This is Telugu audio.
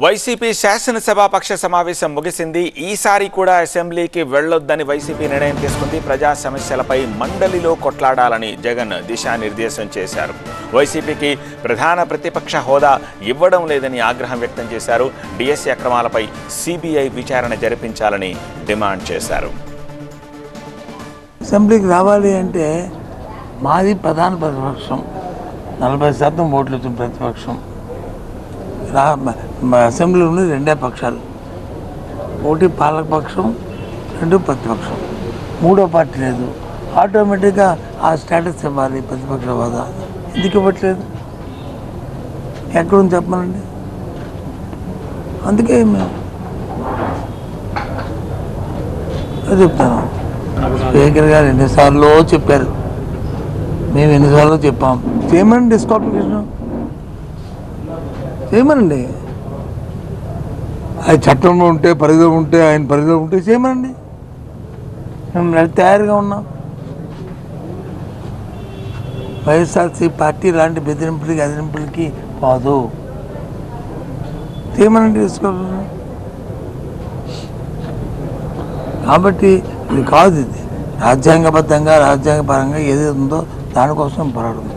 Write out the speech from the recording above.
వైసీపీ శాసనసభాపక్ష సమావేశం ముగిసింది. ఈసారి కూడా అసెంబ్లీకి వెళ్లొద్దని వైసీపీ నిర్ణయం తీసుకుంది. ప్రజా సమస్యలపై మండలిలో కొట్లాడాలని జగన్ దిశానిర్దేశం చేశారు. వైసీపీకి ప్రధాన ప్రతిపక్ష హోదా ఇవ్వడం లేదని ఆగ్రహం వ్యక్తం చేశారు. డిఎస్సీ అక్రమాలపై సిబిఐ విచారణ జరిపించాలని డిమాండ్ చేశారు. అసెంబ్లీకి రావాలి అంటే మాది ప్రధాన ప్రతిపక్షం, 40% ఓట్లు వచ్చిన ప్రతిపక్షం. అసెంబ్లీలో ఉన్నది రెండే పక్షాలు, ఒకటి పాలకపక్షం, రెండు ప్రతిపక్షం. మూడో పార్టీ లేదు. ఆటోమేటిక్గా ఆ స్టేటస్ ఇవ్వాలి ప్రతిపక్ష హోదా. ఎందుకు ఇవ్వట్లేదు? ఎక్కడుంది చెప్పమనండి. అందుకే మేము చెప్తాను. స్పీకర్ గారు ఎన్నిసార్లు చెప్పారు, మేము ఎన్నిసార్లు చెప్పాం. చేయమని డిస్క్వాలిఫికేషన్ చేయమనండి. అది చట్టంలో ఉంటే, పరిధిలో ఉంటే, ఆయన పరిధిలో ఉంటే చేయమనండి. మేము తయారుగా ఉన్నాం. వైఎస్ఆర్సీ పార్టీ లాంటి బెదిరింపులకి అదిరింపులకి పోదు. చేయమనండి తీసుకోవాలి. కాబట్టి ఇది కాదు, ఇది రాజ్యాంగబద్ధంగా రాజ్యాంగపరంగా ఏది ఉందో దానికోసం పోరాడుతుంది.